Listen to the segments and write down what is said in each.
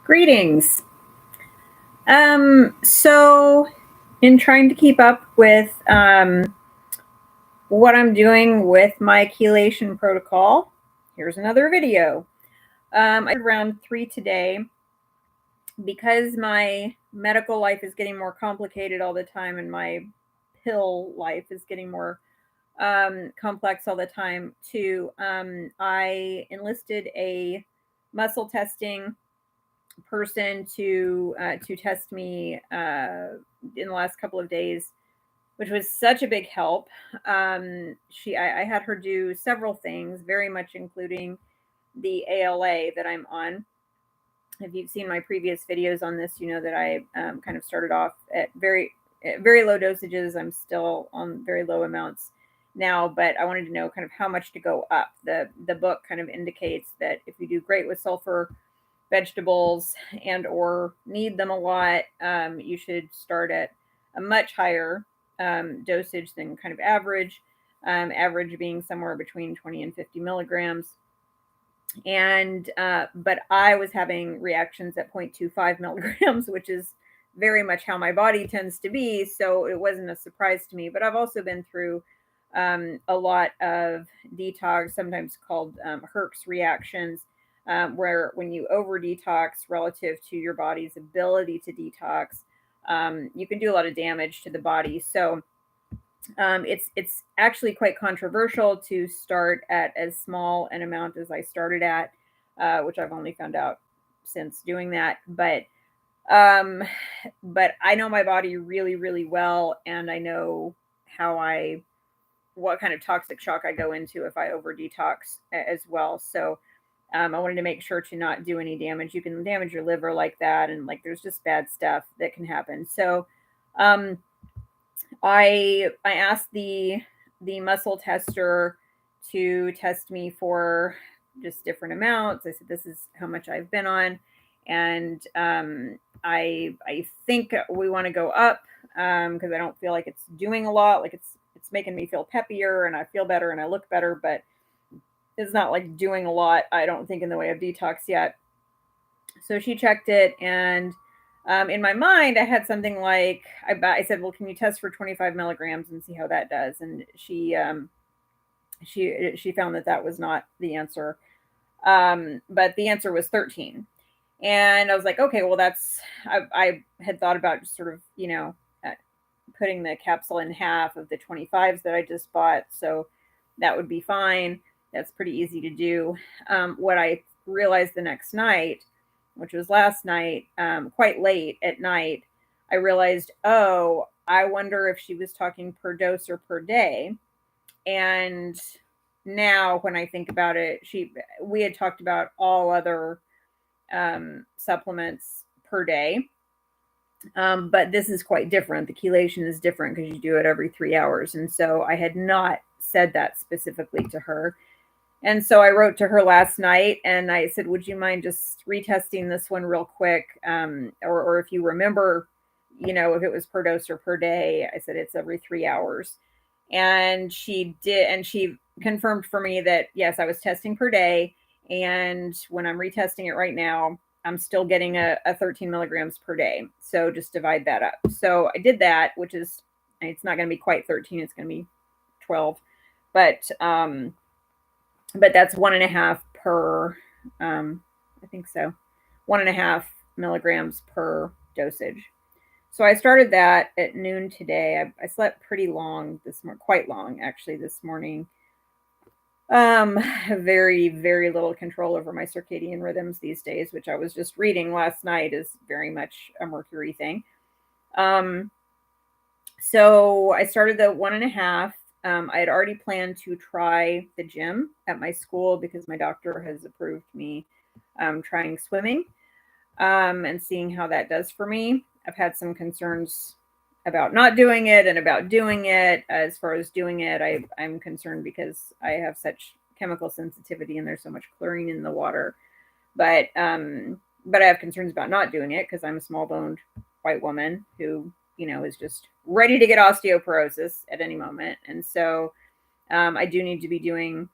Greetings. So in trying to keep up with what I'm doing with my chelation protocol, here's another video. I did round 3 today because my medical life is getting more complicated all the time and my pill life is getting more complex all the time too. I enlisted a muscle testing person to test me in the last couple of days, which was such a big help. I had her do several things, very much including the ALA that I'm on. If you've seen my previous videos on this, you know that I kind of started off at very low dosages. I'm still on very low amounts now, but I wanted to know kind of how much to go up. The book kind of indicates that if you do great with sulfur vegetables and or need them a lot, you should start at a much higher dosage than kind of average, average being somewhere between 20 and 50 milligrams. And but I was having reactions at 0.25 milligrams, which is very much how my body tends to be, so it wasn't a surprise to me. But I've also been through a lot of detox, sometimes called Herx reactions, where when you over detox relative to your body's ability to detox, you can do a lot of damage to the body. So it's actually quite controversial to start at as small an amount as I started at, which I've only found out since doing that. But I know my body really, really well, and I know what kind of toxic shock I go into if I over detox as well. So I wanted to make sure to not do any damage. You can damage your liver like that, and like there's just bad stuff that can happen. So I asked the muscle tester to test me for just different amounts. I said, this is how much I've been on, and I think we want to go up because I don't feel like it's doing a lot. Like it's making me feel peppier and I feel better and I look better, but it's not like doing a lot, I don't think, in the way of detox yet. So she checked it, and in my mind, I had something like I said, "Well, can you test for 25 milligrams and see how that does?" And she found that was not the answer, but the answer was 13. And I was like, okay, well, I had thought about just sort of putting the capsule in half of the 25s that I just bought, so that would be fine. That's pretty easy to do. What I realized the next night, which was last night, quite late at night, I realized, oh, I wonder if she was talking per dose or per day. And now when I think about it, we had talked about all other supplements per day. But this is quite different. The chelation is different because you do it every 3 hours. And so I had not said that specifically to her. And so I wrote to her last night and I said, would you mind just retesting this one real quick? Or if you remember, if it was per dose or per day. I said, it's every 3 hours. And she did. And she confirmed for me that, yes, I was testing per day. And when I'm retesting it right now, I'm still getting a 13 milligrams per day. So just divide that up. So I did that, which is, it's not going to be quite 13. It's going to be 12. But that's 1.5 per, I think so, 1.5 milligrams per dosage. So I started that at noon today. I slept pretty long this morning, quite long actually this morning. Very, very little control over my circadian rhythms these days, which I was just reading last night is very much a mercury thing. So I started the 1.5. I had already planned to try the gym at my school because my doctor has approved me trying swimming and seeing how that does for me. I've had some concerns about not doing it and about doing it. As far as doing it, I'm concerned because I have such chemical sensitivity and there's so much chlorine in the water. But I have concerns about not doing it because I'm a small-boned white woman who, is just ready to get osteoporosis at any moment. And so I do need to be doing,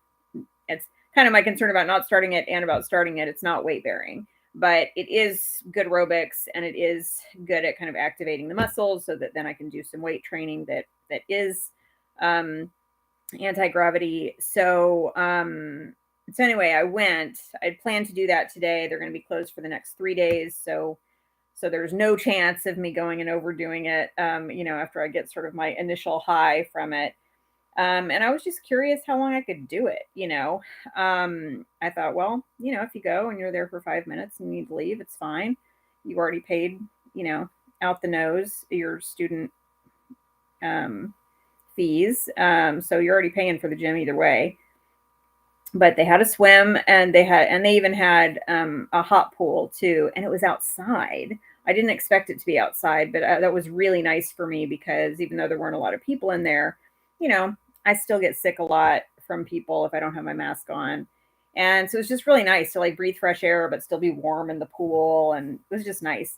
it's kind of my concern about not starting it and about starting it. It's not weight bearing. but it is good aerobics, and it is good at kind of activating the muscles so that then I can do some weight training that is anti-gravity. So anyway, I'd planned to do that today. They're going to be closed for the next 3 days. So there's no chance of me going and overdoing it, after I get sort of my initial high from it. And I was just curious how long I could do it. I thought, well, if you go and you're there for 5 minutes and you need to leave, it's fine. You already paid, out the nose your student fees. So you're already paying for the gym either way. But they had a swim, and they even had a hot pool too, and it was outside. I didn't expect it to be outside, but that was really nice for me, because even though there weren't a lot of people in there, I still get sick a lot from people if I don't have my mask on. And so it was just really nice to like breathe fresh air, but still be warm in the pool. And it was just nice.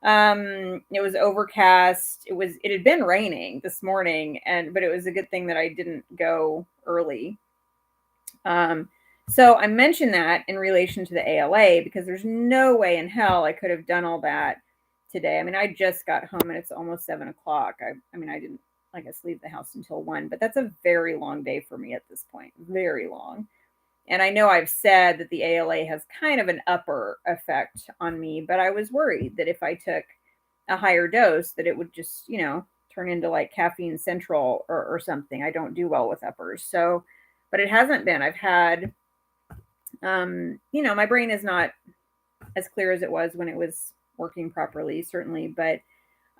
It was overcast. It had been raining this morning, but it was a good thing that I didn't go early. So I mentioned that in relation to the ALA, because there's no way in hell I could have done all that today. I mean, I just got home and it's almost 7 o'clock. I didn't, I guess, leave the house until 1, but that's a very long day for me at this point. Very long. And I know I've said that the ALA has kind of an upper effect on me, but I was worried that if I took a higher dose, that it would just, turn into like caffeine central or something. I don't do well with uppers. So, but it hasn't been. I've had, my brain is not as clear as it was when it was working properly, certainly, but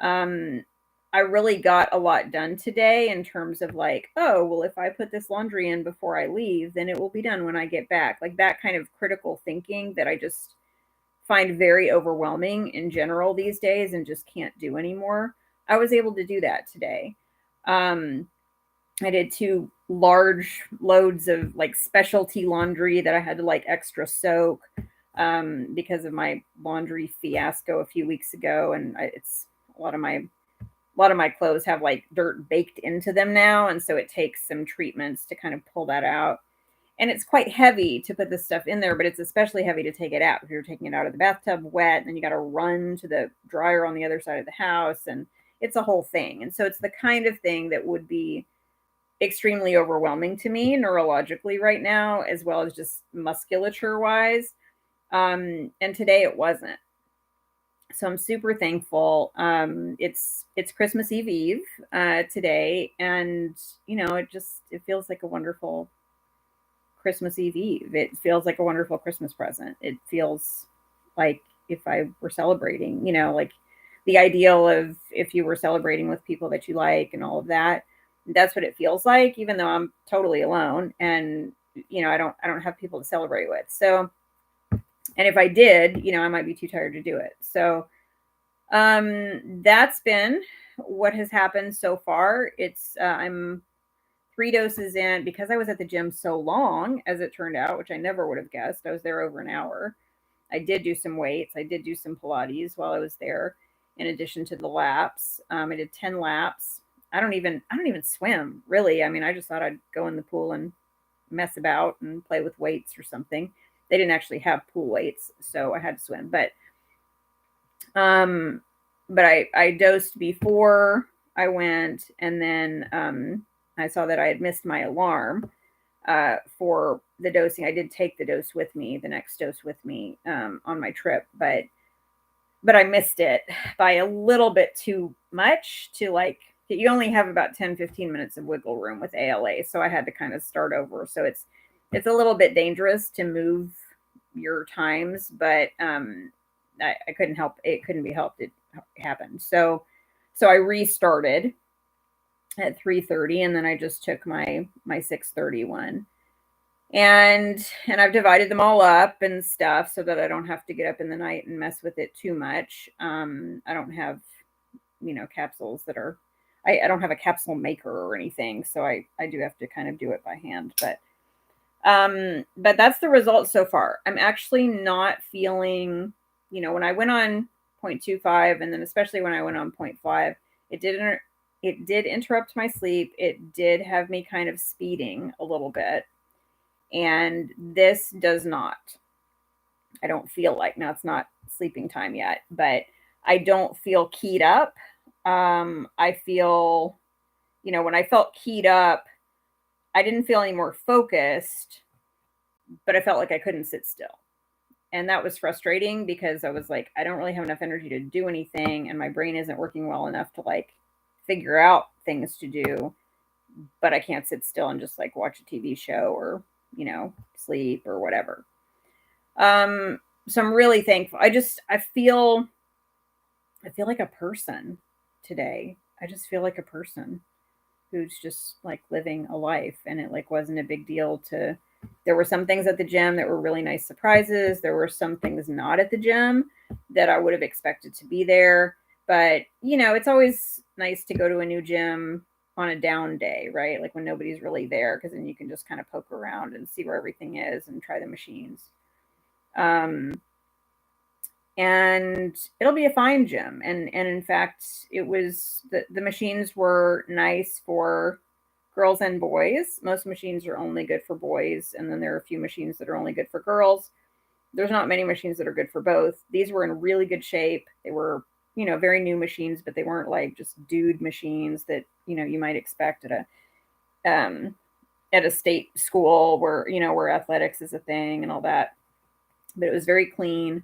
I really got a lot done today in terms of like, oh, well, if I put this laundry in before I leave, then it will be done when I get back. Like that kind of critical thinking that I just find very overwhelming in general these days and just can't do anymore. I was able to do that today. I did 2 large loads of like specialty laundry that I had to like extra soak because of my laundry fiasco a few weeks ago, and it's a lot of my clothes have like dirt baked into them now, and so it takes some treatments to kind of pull that out. And it's quite heavy to put this stuff in there, but it's especially heavy to take it out. If you're taking it out of the bathtub wet, and then you got to run to the dryer on the other side of the house, and it's a whole thing. And so it's the kind of thing that would be extremely overwhelming to me neurologically right now, as well as just musculature wise. And today it wasn't. So I'm super thankful. It's Christmas Eve today, and it feels like a wonderful Christmas Eve. It feels like a wonderful Christmas present. It feels like if I were celebrating, like the ideal of if you were celebrating with people that you like and all of that. That's what it feels like, even though I'm totally alone and I don't have people to celebrate with. So, and if I did, I might be too tired to do it. So, that's been what has happened so far. I'm 3 doses in because I was at the gym so long, as it turned out, which I never would have guessed. I was there over an hour. I did do some weights. I did do some Pilates while I was there, in addition to the laps. I did 10 laps. I don't even swim, really. I mean, I just thought I'd go in the pool and mess about and play with weights or something. They didn't actually have pool weights, so I had to swim. But I dosed before I went, and then I saw that I had missed my alarm for the dosing. I did take the dose with me, the next dose with me on my trip, but I missed it by a little bit too much to like. You only have about 10-15 minutes of wiggle room with ALA, so I had to kind of start over. So it's a little bit dangerous to move your times, but I couldn't help it. Couldn't be helped. It happened. So I restarted at 3:30, and then I just took my 6:30 one. And I've divided them all up and stuff so that I don't have to get up in the night and mess with it too much. I don't have capsules that are I don't have a capsule maker or anything, so I do have to kind of do it by hand. But that's the result so far. I'm actually not feeling, when I went on 0.25, and then especially when I went on 0.5, it did interrupt my sleep. It did have me kind of speeding a little bit, and this does not. I don't feel like, now it's not sleeping time yet, but I don't feel keyed up. I feel, when I felt keyed up, I didn't feel any more focused, but I felt like I couldn't sit still. And that was frustrating because I was like, I don't really have enough energy to do anything, and my brain isn't working well enough to like figure out things to do, but I can't sit still and just like watch a TV show or, sleep or whatever. So I'm really thankful. I feel like a person today. I just feel like a person who's just like living a life, and it like wasn't a big deal to there were some things at the gym that were really nice surprises. There were some things not at the gym that I would have expected to be there. But, it's always nice to go to a new gym on a down day, right? Like when nobody's really there, because then you can just kind of poke around and see where everything is and try the machines. Um, and it'll be a fine gym. And in fact, it was the machines were nice for girls and boys. Most machines are only good for boys, and then there are a few machines that are only good for girls. There's not many machines that are good for both. These were in really good shape. They were, very new machines, but they weren't like just dude machines that, you might expect at a state school where, where athletics is a thing and all that. But it was very clean.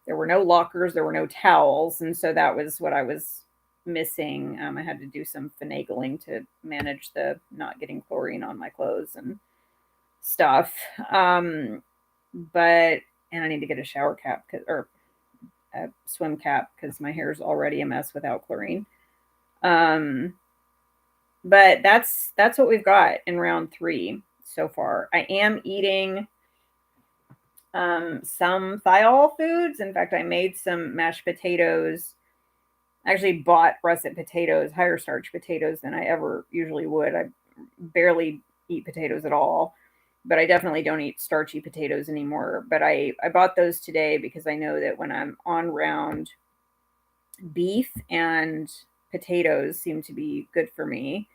There were no lockers, there were no towels, and so that was what I was missing. I had to do some finagling to manage the not getting chlorine on my clothes and stuff. But and I need to get a shower cap or a swim cap because my hair is already a mess without chlorine. But that's what we've got in round 3 so far. I am eating some thiol foods. In fact, I made some mashed potatoes. I actually bought russet potatoes, higher starch potatoes than I ever usually would. I barely eat potatoes at all, but I definitely don't eat starchy potatoes anymore. But I bought those today because I know that when I'm on round, beef and potatoes seem to be good for me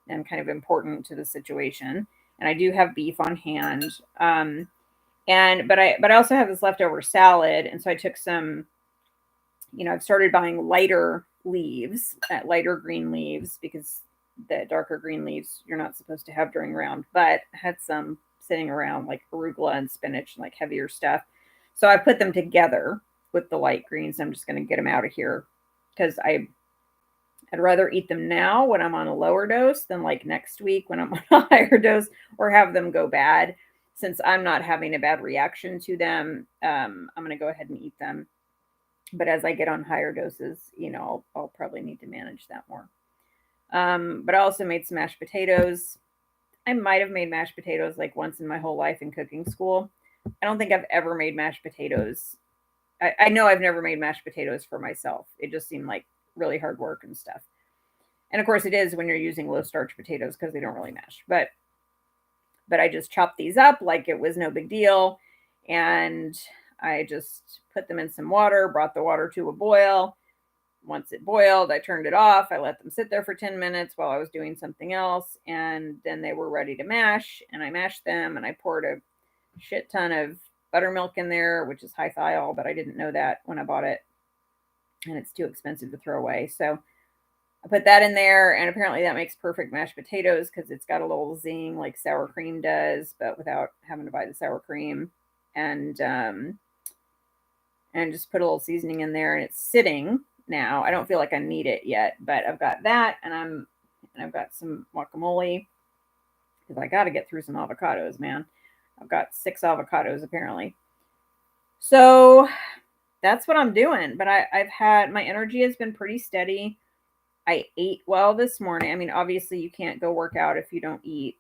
and kind of important to the situation. And I do have beef on hand. But I also have this leftover salad, and so I took some. I've started buying lighter leaves, lighter green leaves, because the darker green leaves you're not supposed to have during round. But I had some sitting around like arugula and spinach and like heavier stuff, so I put them together with the light greens. I'm just going to get them out of here because I'd rather eat them now when I'm on a lower dose than like next week when I'm on a higher dose, or have them go bad. Since I'm not having a bad reaction to them, I'm going to go ahead and eat them. But as I get on higher doses, I'll probably need to manage that more. But I also made some mashed potatoes. I might have made mashed potatoes like once in my whole life in cooking school. I don't think I've ever made mashed potatoes. I know I've never made mashed potatoes for myself. It just seemed like really hard work and stuff. And of course it is when you're using low starch potatoes because they don't really mash. But I just chopped these up like it was no big deal. And I just put them in some water, brought the water to a boil. Once it boiled, I turned it off. I let them sit there for 10 minutes while I was doing something else. And then they were ready to mash. And I mashed them, and I poured a shit ton of buttermilk in there, which is high thiol, but I didn't know that when I bought it. And it's too expensive to throw away. So I put that in there, and apparently that makes perfect mashed potatoes because it's got a little zing like sour cream does, but without having to buy the sour cream. And just put a little seasoning in there, and it's sitting now. I don't feel like I need it yet, but I've got that, and I've got some guacamole because I got to get through some avocados, man. I've got 6 avocados apparently. So that's what I'm doing. But I've had my energy has been pretty steady. I ate well this morning. I mean, obviously you can't go work out if you don't eat.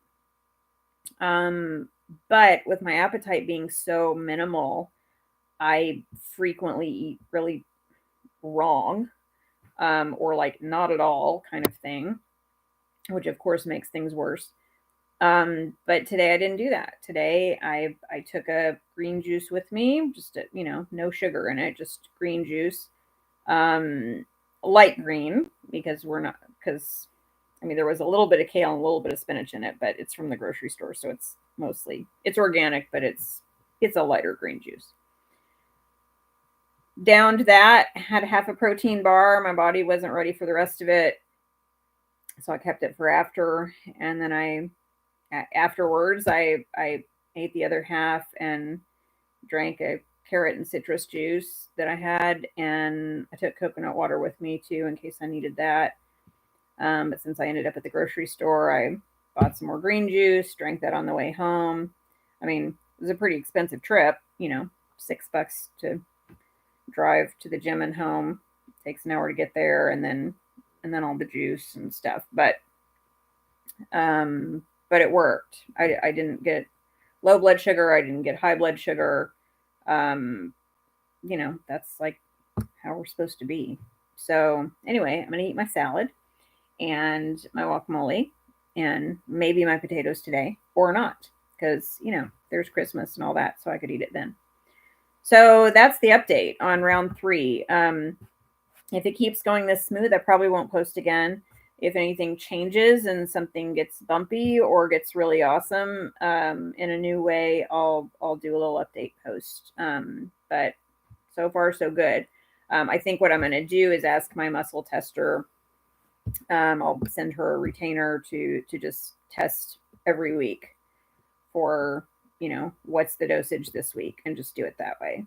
But with my appetite being so minimal, I frequently eat really wrong, or like not at all kind of thing, which of course makes things worse. But today I didn't do that. Today I took a green juice with me, just no sugar in it, just green juice. Light green because there was a little bit of kale and a little bit of spinach in it, but it's from the grocery store, so it's organic, but it's a lighter green juice. downed that, had half a protein bar. My body wasn't ready for the rest of it, so I kept it for after. And then afterwards, I ate the other half and drank a carrot and citrus juice that I had, and I took coconut water with me too in case I needed that. But since I ended up at the grocery store, I bought some more green juice, drank that on the way home. I mean, it was a pretty expensive trip, $6 to drive to the gym and home. It takes an hour to get there, and then all the juice and stuff. But it worked. I didn't get low blood sugar. I didn't get high blood sugar. Um, that's like how we're supposed to be. So anyway, I'm gonna eat my salad and my guacamole and maybe my potatoes today or not, because there's Christmas and all that, so I could eat it then. So that's the update on round 3. If it keeps going this smooth, I probably won't post again. If anything changes and something gets bumpy or gets really awesome in a new way, I'll do a little update post. But so far, so good. I think what I'm going to do is ask my muscle tester. I'll send her a retainer to just test every week for what's the dosage this week, and just do it that way.